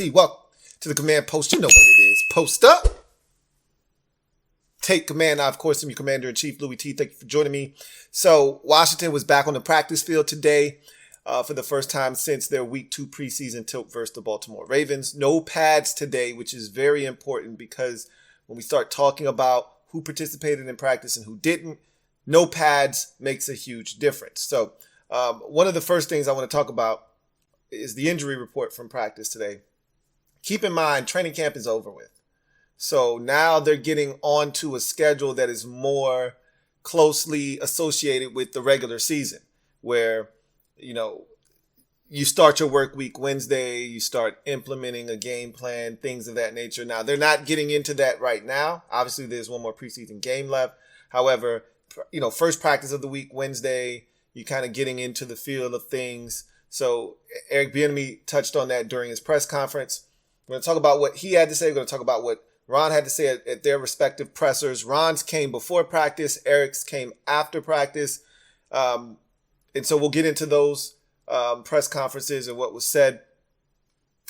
T. Welcome to the command post. You know what it is. Post up. Take command. I, of course, am your commander-in-chief, Louie T. Thank you for joining me. So Washington was back on the practice field today for the first time since their Week 2 preseason tilt versus the Baltimore Ravens. No pads today, which is very important because when we start talking about who participated in practice and who didn't, no pads makes a huge difference. So one of the first things I want to talk about is the injury report from practice today. Keep in mind, training camp is over with. So now they're getting onto a schedule that is more closely associated with the regular season, where, you know, you start your work week Wednesday, you start implementing a game plan, things of that nature. Now, they're not getting into that right now. Obviously, there's one more preseason game left. However, you know, first practice of the week Wednesday, you're kind of getting into the feel of things. So Eric Bieniemy touched on that during his press conference. We're going to talk about what he had to say. We're going to talk about what Ron had to say at their respective pressers. Ron's came before practice. Eric's came after practice. And so we'll get into those press conferences and what was said.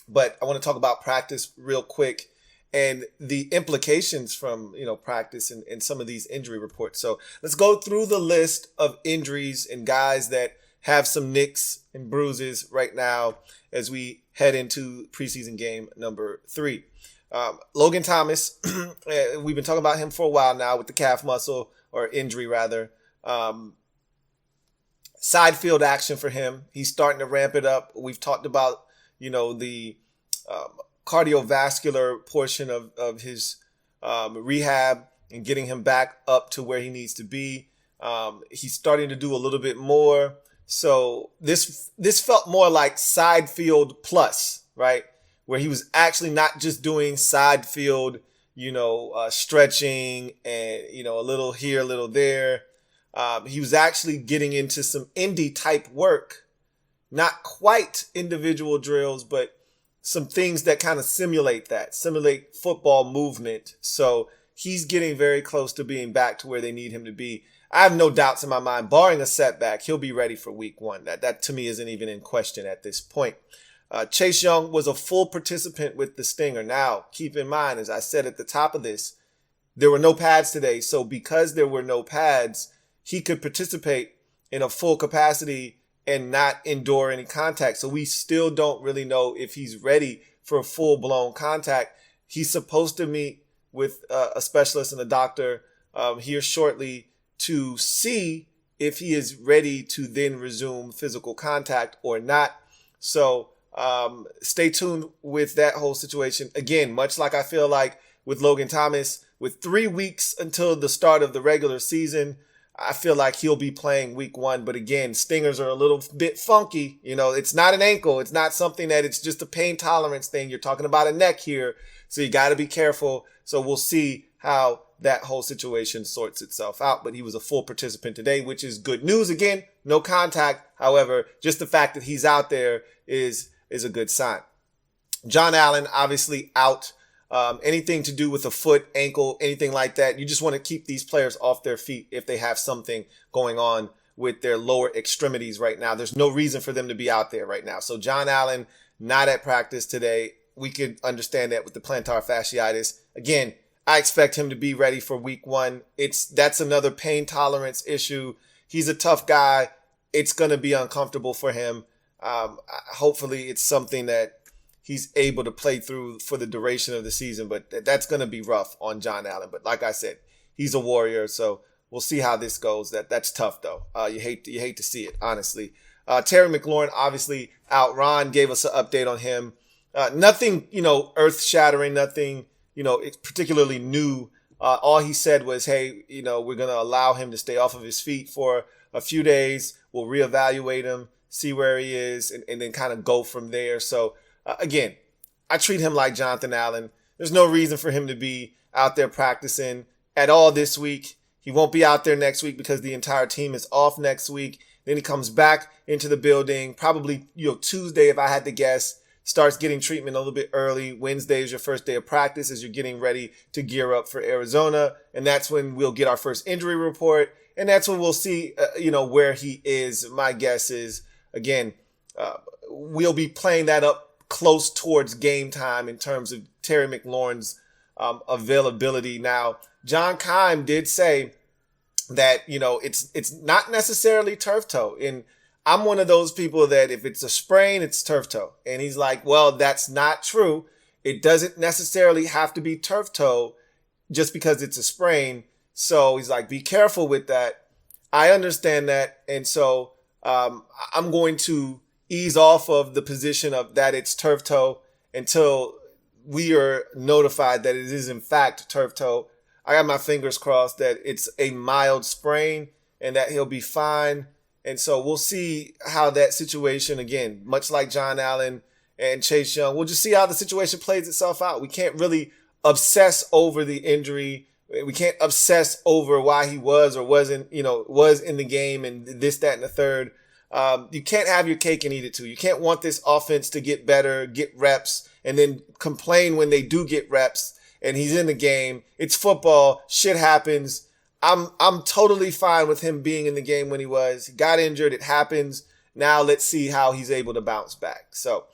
But I want to talk about practice real quick and the implications from, you know, practice and some of these injury reports. So let's go through the list of injuries and guys that have some nicks and bruises right now as we head into preseason game number 3. Logan Thomas, we've been talking about him for a while now with the calf muscle, or injury rather. Side field action for him. He's starting to ramp it up. We've talked about, you know, the cardiovascular portion of his rehab and getting him back up to where he needs to be. He's starting to do a little bit more. So this felt more like side field plus, right? Where he was actually not just doing side field, you know, stretching and, you know, a little here, a little there. He was actually getting into some indie type work, not quite individual drills, but some things that kind of simulate football movement. So he's getting very close to being back to where they need him to be. I have no doubts in my mind, barring a setback, he'll be ready for week 1. That to me isn't even in question at this point. Chase Young was a full participant with the Stinger. Now, keep in mind, as I said at the top of this, there were no pads today. So because there were no pads, he could participate in a full capacity and not endure any contact. So we still don't really know if he's ready for a full-blown contact. He's supposed to meet with a specialist and a doctor here shortly to see if he is ready to then resume physical contact or not. So stay tuned with that whole situation. Again, much like I feel like with Logan Thomas, with 3 weeks until the start of the regular season, I feel like he'll be playing week 1. But again, stingers are a little bit funky. You know, it's not an ankle. It's not something that it's just a pain tolerance thing. You're talking about a neck here. So you got to be careful. So we'll see how that whole situation sorts itself out. But he was a full participant today, which is good news. Again, no contact. However, just the fact that he's out there is a good sign. John Allen, obviously out. Anything to do with a foot, ankle, anything like that, you just want to keep these players off their feet if they have something going on with their lower extremities right now. There's no reason for them to be out there right now. So John Allen, not at practice today. We could understand that with the plantar fasciitis. Again, I expect him to be ready for week 1. That's another pain tolerance issue. He's a tough guy. It's going to be uncomfortable for him. Hopefully it's something that he's able to play through for the duration of the season, but that's going to be rough on John Allen. But like I said, he's a warrior, so we'll see how this goes. That's tough though. You hate to see it, honestly. Terry McLaurin obviously out. Ron gave us an update on him. Nothing, you know, earth-shattering, nothing, you know, it's particularly new. All he said was, hey, you know, we're going to allow him to stay off of his feet for a few days. We'll reevaluate him, see where he is, and then kind of go from there. So again, I treat him like Jonathan Allen. There's no reason for him to be out there practicing at all this week. He won't be out there next week because the entire team is off next week. Then he comes back into the building, probably, you know, Tuesday, if I had to guess, starts getting treatment a little bit early. Wednesday is your first day of practice as you're getting ready to gear up for Arizona. And that's when we'll get our first injury report. And that's when we'll see, where he is. My guess is, again, we'll be playing that up close towards game time in terms of Terry McLaurin's availability. Now, John Keim did say that, it's not necessarily turf toe. And I'm one of those people that if it's a sprain, it's turf toe. And he's like, well, that's not true. It doesn't necessarily have to be turf toe just because it's a sprain. So he's like, be careful with that. I understand that. And so I'm going to ease off of the position of that it's turf toe until we are notified that it is in fact turf toe. I got my fingers crossed that it's a mild sprain and that he'll be fine. And so we'll see how that situation, again, much like John Allen and Chase Young, we'll just see how the situation plays itself out. We can't really obsess over the injury. We can't obsess over why he was or wasn't, was in the game and this, that, and the third. You can't have your cake and eat it too. You can't want this offense to get better, get reps, and then complain when they do get reps and he's in the game. It's football. Shit happens. I'm totally fine with him being in the game when he was. He got injured. It happens. Now let's see how he's able to bounce back. So,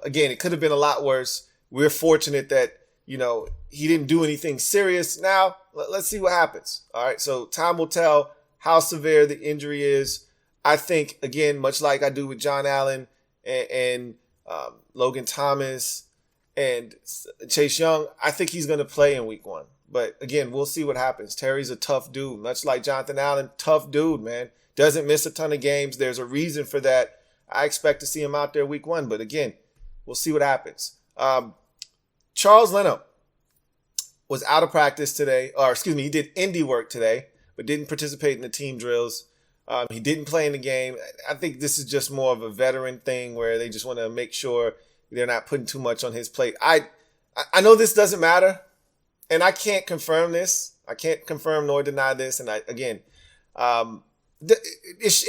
again, it could have been a lot worse. We're fortunate that, he didn't do anything serious. Now, let's see what happens. All right, so time will tell how severe the injury is. I think, again, much like I do with John Allen and Logan Thomas and Chase Young, I think he's going to play in week 1. But, again, we'll see what happens. Terry's a tough dude, much like Jonathan Allen. Tough dude, man. Doesn't miss a ton of games. There's a reason for that. I expect to see him out there week 1. But, again, we'll see what happens. Charles Leno was out of practice today. He did indie work today, but didn't participate in the team drills. He didn't play in the game. I think this is just more of a veteran thing where they just want to make sure they're not putting too much on his plate. I know this doesn't matter, and I can't confirm this. I can't confirm nor deny this. And it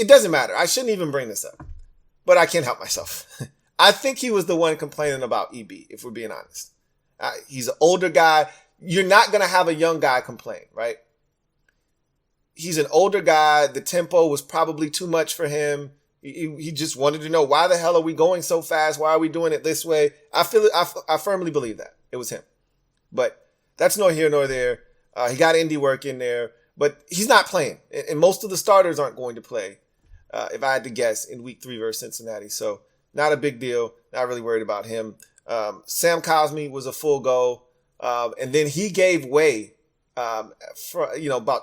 doesn't matter. I shouldn't even bring this up, but I can't help myself. I think he was the one complaining about EB, if we're being honest. He's an older guy. You're not going to have a young guy complain, right? He's an older guy. The tempo was probably too much for him. He just wanted to know, why the hell are we going so fast? Why are we doing it this way? I firmly believe that it was him, but that's nor here nor there. He got indie work in there, but he's not playing. And most of the starters aren't going to play, if I had to guess, in week 3 versus Cincinnati. So not a big deal. Not really worried about him. Sam Cosmi was a full go. And then he gave way, about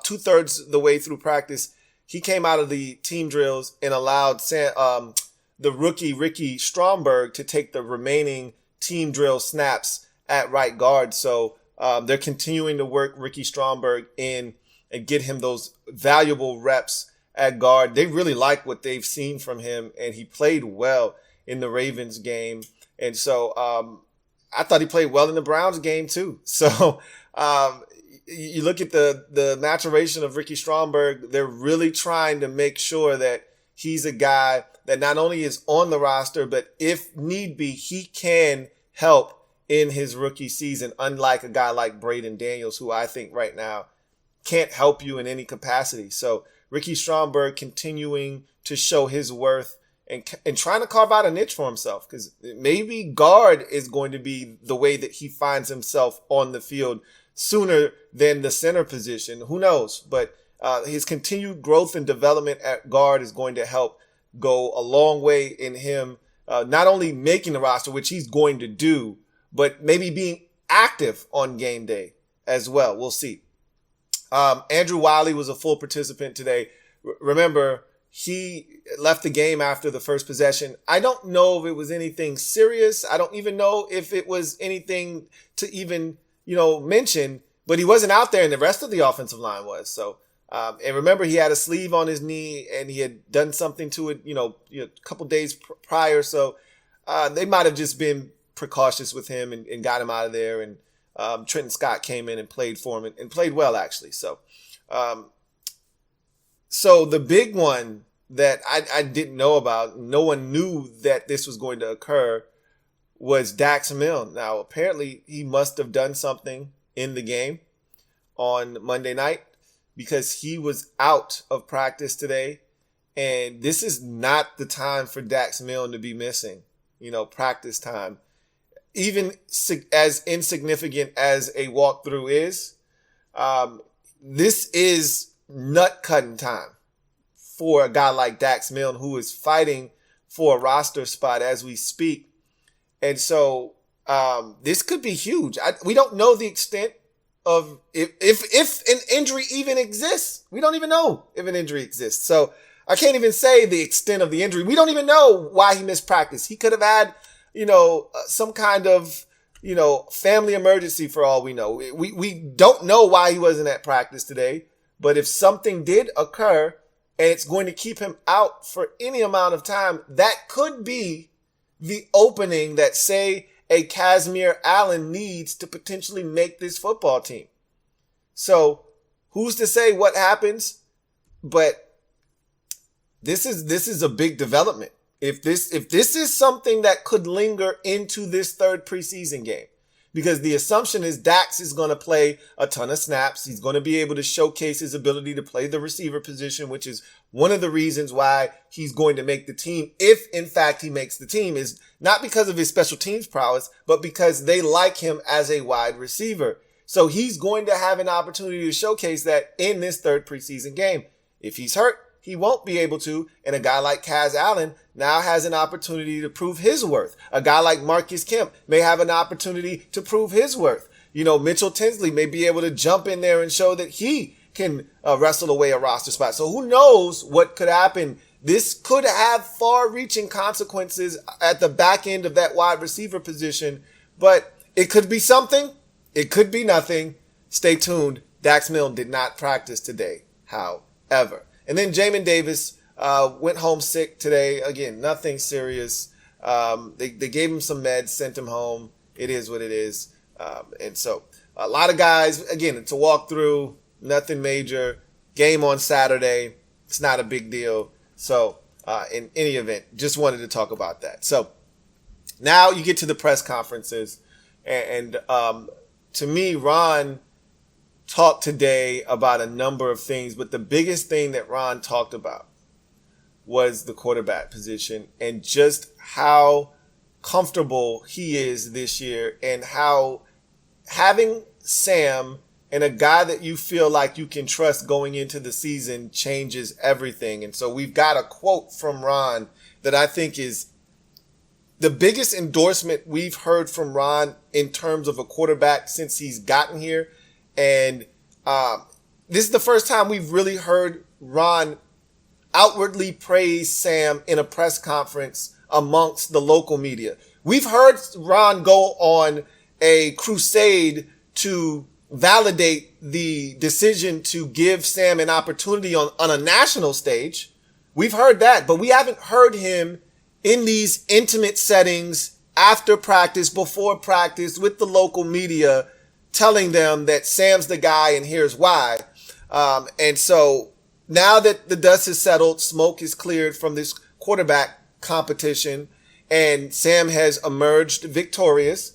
2/3 of the way through practice. He came out of the team drills and allowed the rookie Ricky Stromberg to take the remaining team drill snaps at right guard. So they're continuing to work Ricky Stromberg in and get him those valuable reps at guard. They really like what they've seen from him, and he played well in the Ravens game. And so I thought he played well in the Browns game too. So you look at the maturation of Ricky Stromberg. They're really trying to make sure that he's a guy that not only is on the roster, but if need be, he can help in his rookie season, unlike a guy like Braden Daniels, who I think right now can't help you in any capacity. So Ricky Stromberg continuing to show his worth and trying to carve out a niche for himself, because maybe guard is going to be the way that he finds himself on the field sooner than the center position. Who knows? But his continued growth and development at guard is going to help go a long way in him not only making the roster, which he's going to do, but maybe being active on game day as well. We'll see. Andrew Wiley was a full participant today. Remember, he left the game after the first possession. I don't know if it was anything serious. I don't even know if it was anything to even, mention, but he wasn't out there and the rest of the offensive line was. So, and remember, he had a sleeve on his knee and he had done something to it, a couple days prior. So they might have just been precautious with him and got him out of there. And Trenton Scott came in and played for him and played well, actually. So, so the big one that I didn't know about, no one knew that this was going to occur, was Dax Milne. Now, apparently he must have done something in the game on Monday night because he was out of practice today. And this is not the time for Dax Milne to be missing. practice time. Even as insignificant as a walkthrough is, this is nut cutting time for a guy like Dax Milne, who is fighting for a roster spot as we speak. And so this could be huge. We don't know the extent of if an injury even exists. We don't even know if an injury exists. So I can't even say the extent of the injury. We don't even know why he missed practice. He could have had, some kind of, family emergency for all we know. We don't know why he wasn't at practice today. But if something did occur and it's going to keep him out for any amount of time, that could be the opening that, say, a Casimir Allen needs to potentially make this football team. So who's to say what happens? But this is a big development. If this is something that could linger into this third preseason game, because the assumption is Dax is going to play a ton of snaps. He's going to be able to showcase his ability to play the receiver position, which is one of the reasons why he's going to make the team. If in fact he makes the team, is not because of his special teams prowess, but because they like him as a wide receiver. So he's going to have an opportunity to showcase that in this third preseason game. If he's hurt, he won't be able to. And a guy like Kaz Allen now has an opportunity to prove his worth. A guy like Marcus Kemp may have an opportunity to prove his worth. Mitchell Tinsley may be able to jump in there and show that he can wrestle away a roster spot. So who knows what could happen? This could have far-reaching consequences at the back end of that wide receiver position, but it could be something. It could be nothing. Stay tuned. Dax Milne did not practice today, however. And then Jamin Davis went home sick today. Again, nothing serious. They gave him some meds, sent him home. It is what it is. And so a lot of guys, again, it's a walkthrough, nothing major. Game on Saturday. It's not a big deal. So in any event, just wanted to talk about that. So now you get to the press conferences. And to me, Ron talked today about a number of things, but the biggest thing that Ron talked about was the quarterback position and just how comfortable he is this year, and how having Sam and a guy that you feel like you can trust going into the season changes everything. And so we've got a quote from Ron that I think is the biggest endorsement we've heard from Ron in terms of a quarterback since he's gotten here. And this is the first time we've really heard Ron outwardly praise Sam in a press conference amongst the local media. We've heard Ron go on a crusade to validate the decision to give Sam an opportunity on a national stage. We've heard that, but we haven't heard him in these intimate settings after practice, before practice, with the local media, telling them that Sam's the guy and here's why. And so now that the dust has settled, smoke is cleared from this quarterback competition, and Sam has emerged victorious,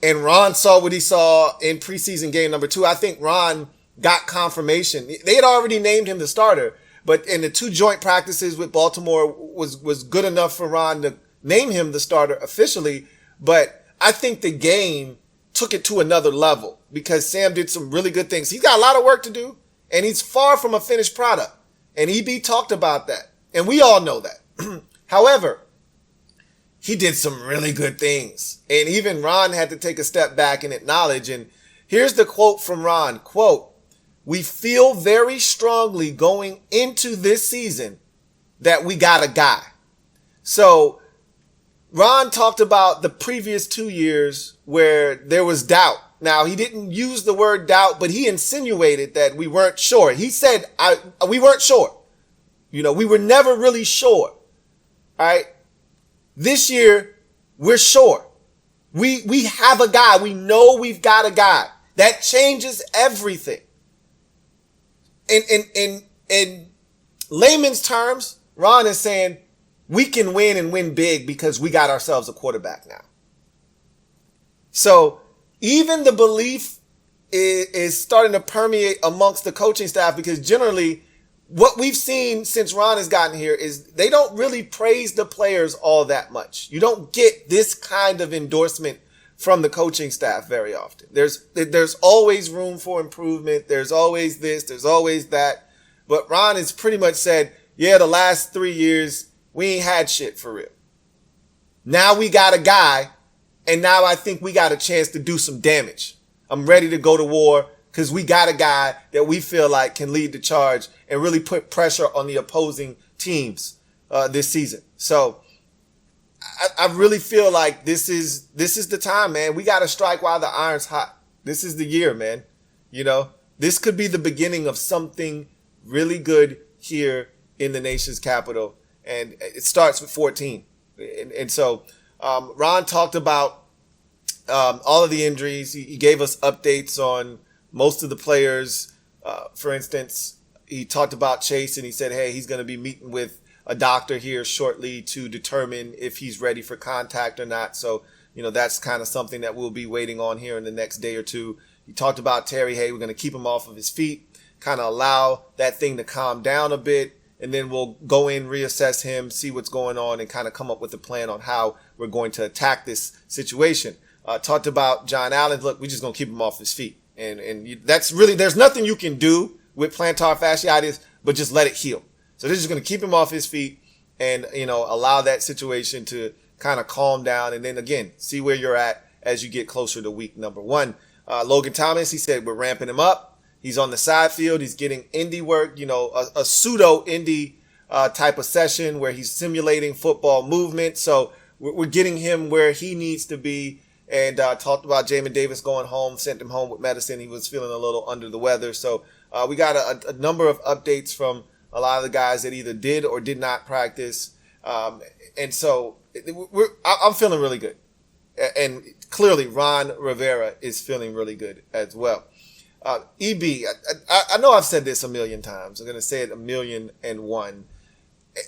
and Ron saw what he saw in preseason game number 2. I think Ron got confirmation. They had already named him the starter, but in the 2 joint practices with Baltimore was good enough for Ron to name him the starter officially. But I think the game took it to another level because Sam did some really good things. He's got a lot of work to do, and he's far from a finished product. And EB talked about that, and we all know that. However, he did some really good things. And even Ron had to take a step back and acknowledge. And here's the quote from Ron, quote, "We feel very strongly going into this season that we got a guy." So Ron talked about the previous 2 years where there was doubt. Now, he didn't use the word doubt, but he insinuated that we weren't sure. He said, we weren't sure. We were never really sure. All right. This year, we're sure. We have a guy. We know we've got a guy. That changes everything. In layman's terms, Ron is saying we can win and win big because we got ourselves a quarterback now. So even the belief is starting to permeate amongst the coaching staff, because generally what we've seen since Ron has gotten here is they don't really praise the players all that much. You don't get this kind of endorsement from the coaching staff very often. There's always room for improvement. There's always this, there's always that. But Ron has pretty much said, yeah, the last 3 years, we ain't had shit for real. Now we got a guy, and now I think we got a chance to do some damage. I'm ready to go to war because we got a guy that we feel like can lead the charge and really put pressure on the opposing teams this season. So I really feel like this is the time, man. We got to strike while the iron's hot. This is the year, man. You know, this could be the beginning of something really good here in the nation's capital. And it starts with 14. And so Ron talked about all of the injuries. He gave us updates on most of the players. For instance, he talked about Chase and he said, hey, he's going to be meeting with a doctor here shortly to determine if he's ready for contact or not. So, you know, that's kind of something that we'll be waiting on here in the next day or two. He talked about Terry. Hey, we're going to keep him off of his feet, kind of allow that thing to calm down a bit. And then we'll go in, reassess him, see what's going on, and kind of come up with a plan on how we're going to attack this situation. Talked about John Allen. Look, we're just going to keep him off his feet. And that's really, there's nothing you can do with plantar fasciitis, but just let it heal. So they're just going to keep him off his feet and, you know, allow that situation to kind of calm down. And then, again, see where you're at as you get closer to week number 1. Logan Thomas, he said, we're ramping him up. He's on the side field. He's getting indie work, you know, a pseudo indie type of session where he's simulating football movement. So we're getting him where he needs to be. And talked about Jamin Davis going home, sent him home with medicine. He was feeling a little under the weather. So we got a number of updates from a lot of the guys that either did or did not practice. And so I'm feeling really good. And clearly Ron Rivera is feeling really good as well. EB, I know I've said this a million times. I'm going to say it 1,000,001.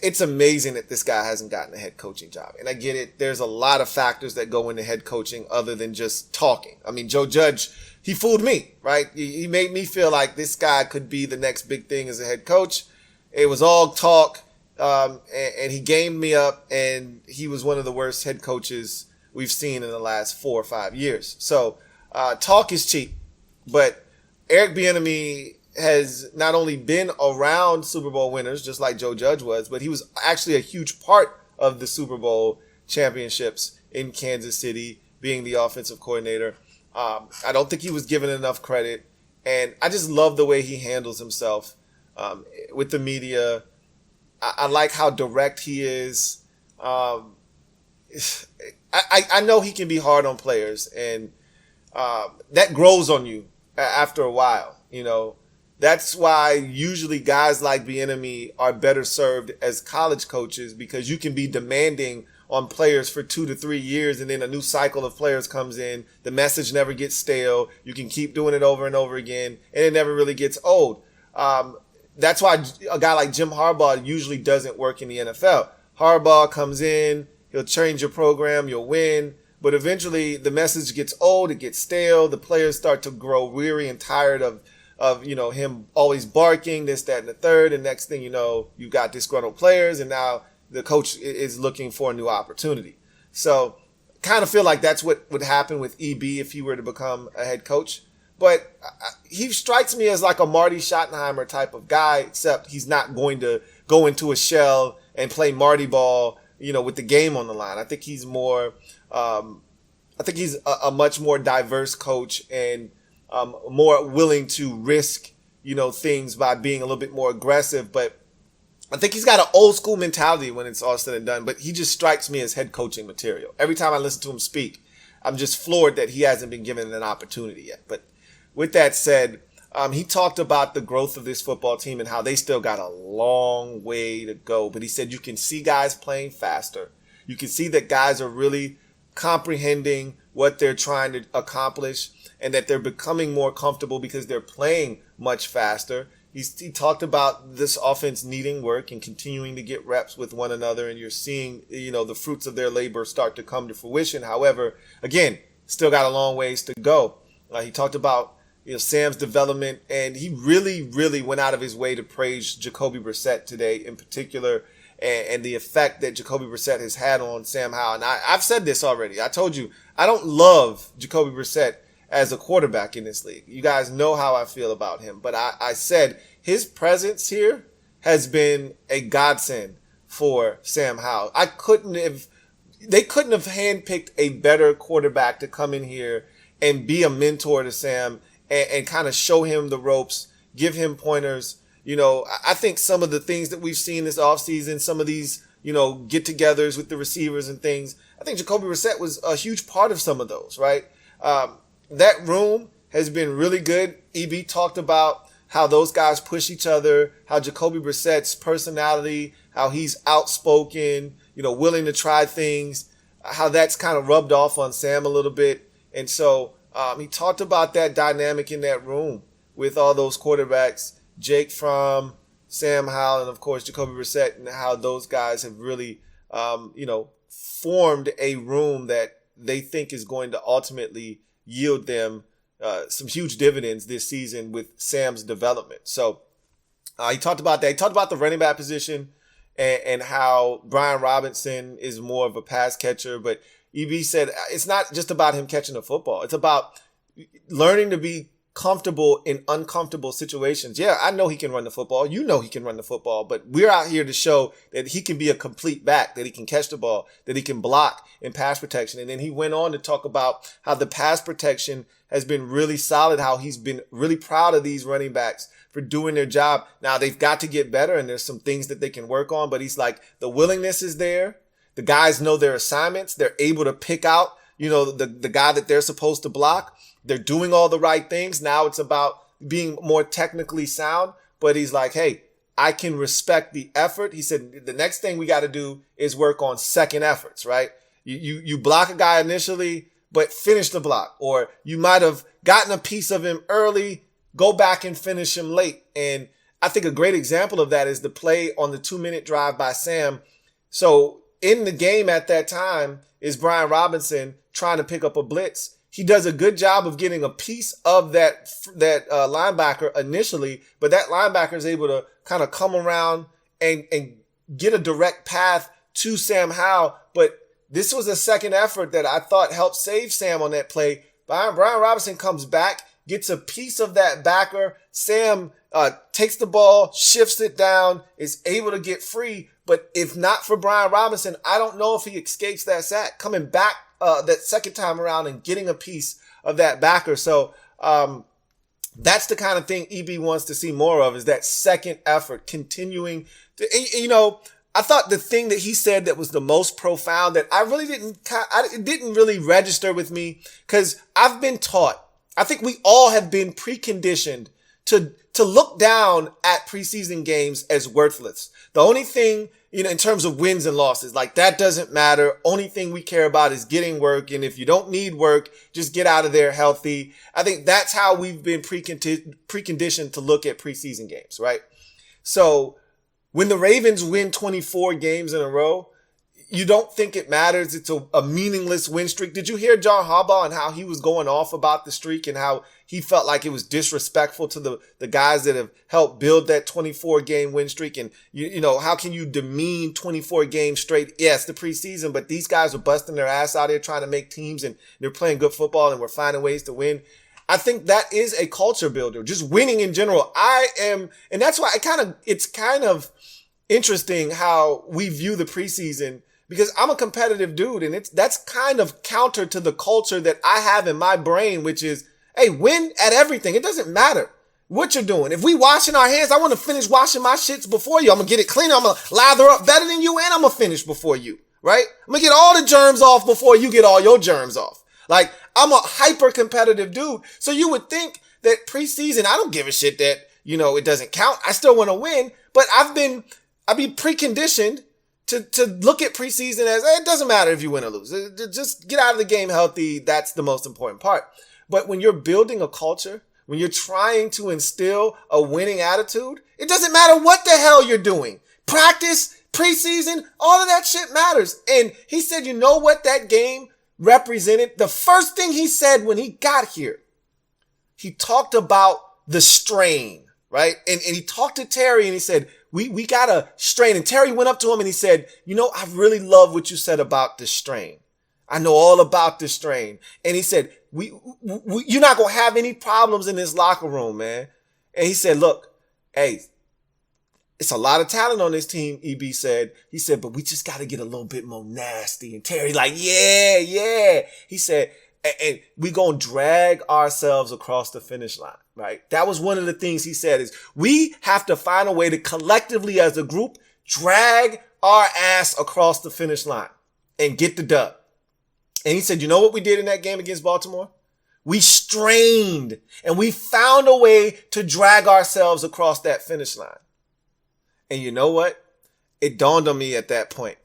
It's amazing that this guy hasn't gotten a head coaching job. And I get it. There's a lot of factors that go into head coaching other than just talking. I mean, Joe Judge, he fooled me, right? He made me feel like this guy could be the next big thing as a head coach. It was all talk, and he gamed me up, and he was one of the worst head coaches we've seen in the last 4 or 5 years. So talk is cheap, but Eric Bieniemy has not only been around Super Bowl winners, just like Joe Judge was, but he was actually a huge part of the Super Bowl championships in Kansas City, being the offensive coordinator. I don't think he was given enough credit, and I just love the way he handles himself with the media. I like how direct he is. I know he can be hard on players, and that grows on you after a while, you know. That's why usually guys like Bieniemy are better served as college coaches, because you can be demanding on players for 2 to 3 years, and then a new cycle of players comes in. The message never gets stale. You can keep doing it over and over again, and it never really gets old. That's why a guy like Jim Harbaugh usually doesn't work in the NFL. Harbaugh comes in, he'll change your program, you'll win, but eventually the message gets old, it gets stale. The players start to grow weary and tired of you know, him always barking, this, that, and the third. And next thing you know, you've got disgruntled players, and now the coach is looking for a new opportunity. So kind of feel like that's what would happen with EB if he were to become a head coach. But he strikes me as like a Marty Schottenheimer type of guy, except he's not going to go into a shell and play Marty ball, you know, with the game on the line. I think he's more, I think he's a much more diverse coach, and more willing to risk, you know, things by being a little bit more aggressive. But I think he's got an old school mentality when it's all said and done. But he just strikes me as head coaching material. Every time I listen to him speak, I'm just floored that he hasn't been given an opportunity yet. But with that said, he talked about the growth of this football team and how they still got a long way to go. But he said you can see guys playing faster. You can see that guys are really comprehending what they're trying to accomplish, and that they're becoming more comfortable because they're playing much faster. He talked about this offense needing work and continuing to get reps with one another, and you're seeing, you know, the fruits of their labor start to come to fruition. However, again, still got a long ways to go. He talked about, Sam's development, and he really, really went out of his way to praise Jacoby Brissett today in particular, and the effect that Jacoby Brissett has had on Sam Howell. And I've said this already. I told you, I don't love Jacoby Brissett as a quarterback in this league. You guys know how I feel about him. But I said his presence here has been a godsend for Sam Howell. They couldn't have handpicked a better quarterback to come in here and be a mentor to Sam and kind of show him the ropes, give him pointers. I think some of the things that we've seen this offseason, some of these, get-togethers with the receivers and things, I think Jacoby Brissett was a huge part of some of those, right? That room has been really good. EB talked about how those guys push each other, how Jacoby Brissett's personality, how he's outspoken, willing to try things, how that's kind of rubbed off on Sam a little bit. And so he talked about that dynamic in that room with all those quarterbacks, Jake Fromm, Sam Howell, and of course Jacoby Brissett, and how those guys have really, formed a room that they think is going to ultimately yield them some huge dividends this season with Sam's development. So he talked about that. He talked about the running back position and how Brian Robinson is more of a pass catcher. But EB said it's not just about him catching the football. It's about learning to be comfortable in uncomfortable situations. Yeah, I know he can run the football. You know he can run the football. But we're out here to show that he can be a complete back, that he can catch the ball, that he can block in pass protection. And then he went on to talk about how the pass protection has been really solid, how he's been really proud of these running backs for doing their job. Now, they've got to get better, and there's some things that they can work on. But he's like, the willingness is there. The guys know their assignments. They're able to pick out, the guy that they're supposed to block. They're doing all the right things. Now it's about being more technically sound. But he's like, hey, I can respect the effort. He said the next thing we got to do is work on second efforts, right? You block a guy initially, but finish the block. Or you might have gotten a piece of him early, go back and finish him late. And I think a great example of that is the play on the 2-minute drive by Sam. So in the game at that time is Brian Robinson trying to pick up a blitz. He does a good job of getting a piece of that linebacker initially, but that linebacker is able to kind of come around and get a direct path to Sam Howell. But this was a second effort that I thought helped save Sam on that play. Brian Robinson comes back, gets a piece of that backer. Sam takes the ball, shifts it down, is able to get free. But if not for Brian Robinson, I don't know if he escapes that sack. Coming back that second time around and getting a piece of that backer. So that's the kind of thing EB wants to see more of, is that second effort, continuing to, I thought the thing that he said that was the most profound that it didn't really register with me, because I've been taught, I think we all have been preconditioned to look down at preseason games as worthless. The only thing, in terms of wins and losses, like that doesn't matter. Only thing we care about is getting work. And if you don't need work, just get out of there healthy. I think that's how we've been preconditioned to look at preseason games, right? So when the Ravens win 24 games in a row, you don't think it matters. It's a meaningless win streak. Did you hear John Harbaugh and how he was going off about the streak and how he felt like it was disrespectful to the guys that have helped build that 24-game win streak? And, how can you demean 24 games straight? Yes, the preseason, but these guys are busting their ass out here trying to make teams, and they're playing good football, and we're finding ways to win. I think that is a culture builder, just winning in general. And that's why it's kind of interesting how we view the preseason, because I'm a competitive dude, and that's kind of counter to the culture that I have in my brain, which is, hey, win at everything. It doesn't matter what you're doing. If we washing our hands, I want to finish washing my shits before you. I'm going to get it clean. I'm going to lather up better than you, and I'm going to finish before you, right? I'm going to get all the germs off before you get all your germs off. Like, I'm a hyper competitive dude. So you would think that preseason, I don't give a shit that, it doesn't count. I still want to win, but I've been preconditioned to look at preseason as, it doesn't matter if you win or lose. Just get out of the game healthy. That's the most important part. But when you're building a culture, when you're trying to instill a winning attitude, it doesn't matter what the hell you're doing. Practice, preseason, all of that shit matters. And he said, you know what that game represented? The first thing he said when he got here, he talked about the strain, right? And he talked to Terry and he said, we got a strain. And Terry went up to him and he said, I really love what you said about the strain. I know all about this strain. And he said, you're not going to have any problems in this locker room, man. And he said, look, hey, it's a lot of talent on this team, EB said. He said, but we just got to get a little bit more nasty. And Terry's like, yeah. He said, and we going to drag ourselves across the finish line, right? That was one of the things he said is we have to find a way to collectively as a group drag our ass across the finish line and get the dub. And he said, you know what we did in that game against Baltimore? We strained and we found a way to drag ourselves across that finish line. And you know what? It dawned on me at that point.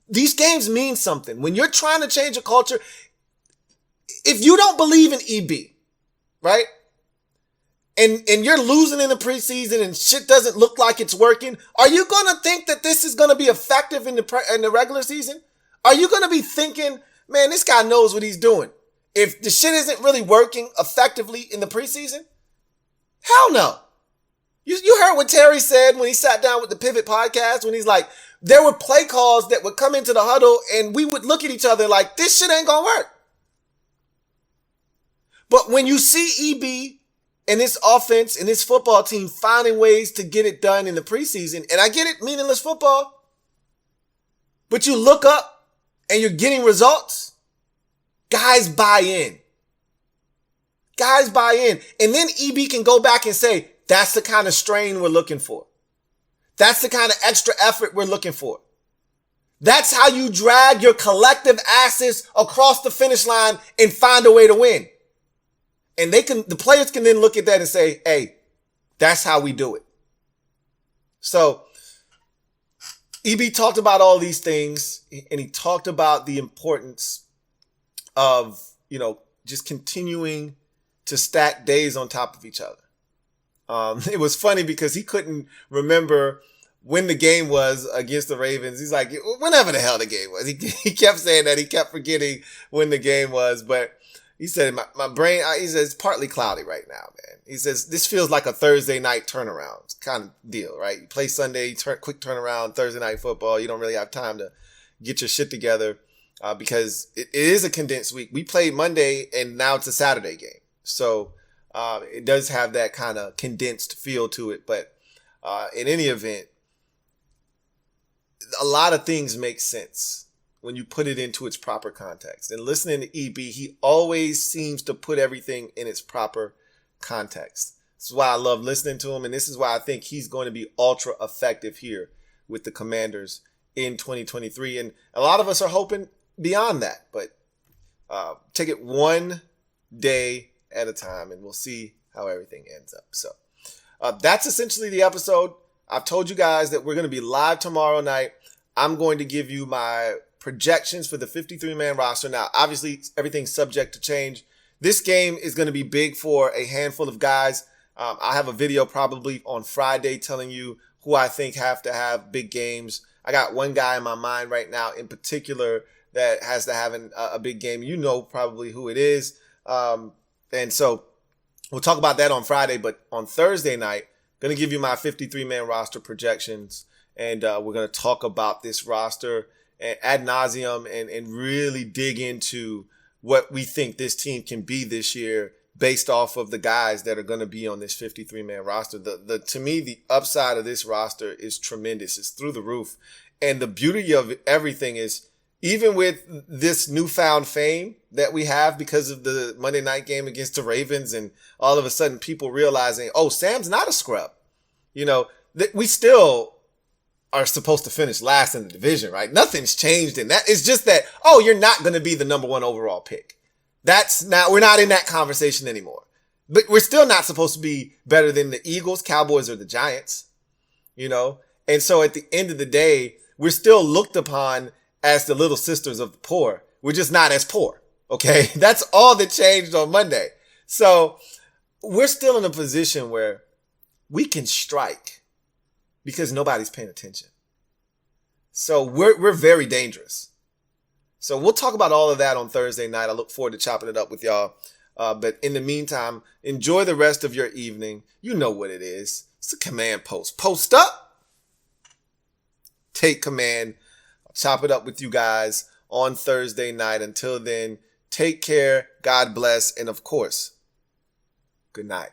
These games mean something. When you're trying to change a culture, if you don't believe in EB, right? And you're losing in the preseason and shit doesn't look like it's working, are you going to think that this is going to be effective in the regular season? Are you going to be thinking, man, this guy knows what he's doing? If the shit isn't really working effectively in the preseason? Hell no. You heard what Terry said when he sat down with the Pivot podcast, when he's like, there were play calls that would come into the huddle and we would look at each other like, this shit ain't gonna work. But when you see EB and his offense and his football team finding ways to get it done in the preseason, and I get it, meaningless football, but you look up and you're getting results, guys buy in. Guys buy in. And then EB can go back and say, that's the kind of strain we're looking for. That's the kind of extra effort we're looking for. That's how you drag your collective asses across the finish line and find a way to win. And the players can then look at that and say, hey, that's how we do it. So EB talked about all these things and he talked about the importance of, just continuing to stack days on top of each other. It was funny because he couldn't remember when the game was against the Ravens. He's like, whenever the hell the game was. He kept saying that. He kept forgetting when the game was. But he said, my brain, he says, it's partly cloudy right now, man. He says, this feels like a Thursday night turnaround kind of deal, right? You play Sunday, quick turnaround, Thursday night football. You don't really have time to get your shit together because it is a condensed week. We played Monday and now it's a Saturday game. So it does have that kind of condensed feel to it. But in any event, a lot of things make sense when you put it into its proper context. And listening to EB, he always seems to put everything in its proper context. This is why I love listening to him. And this is why I think he's going to be ultra effective here with the Commanders in 2023. And a lot of us are hoping beyond that. But take it one day at a time and we'll see how everything ends up. So that's essentially the episode. I've told you guys that we're going to be live tomorrow night. I'm going to give you my projections for the 53-man roster. Now, obviously, everything's subject to change. This game is going to be big for a handful of guys. I have a video probably on Friday telling you who I think have to have big games. I got one guy in my mind right now in particular that has to have a big game. You know probably who it is. And so we'll talk about that on Friday. But on Thursday night, going to give you my 53-man roster projections. And we're going to talk about this roster ad nauseum and really dig into what we think this team can be this year based off of the guys that are going to be on this 53-man roster. To me, the upside of this roster is tremendous. It's through the roof. And the beauty of everything is even with this newfound fame that we have because of the Monday night game against the Ravens and all of a sudden people realizing, oh, Sam's not a scrub. We still are supposed to finish last in the division, right? Nothing's changed in that. It's just that, oh, you're not going to be the number one overall pick. We're not in that conversation anymore. But we're still not supposed to be better than the Eagles, Cowboys, or the Giants, And so at the end of the day, we're still looked upon as the little sisters of the poor. We're just not as poor, okay? That's all that changed on Monday. So we're still in a position where we can strike because nobody's paying attention. So we're very dangerous. So we'll talk about all of that on Thursday night. I look forward to chopping it up with y'all. But in the meantime, enjoy the rest of your evening. You know what it is. It's a command post. Post up. Take command. I'll chop it up with you guys on Thursday night. Until then, take care. God bless. And of course, good night.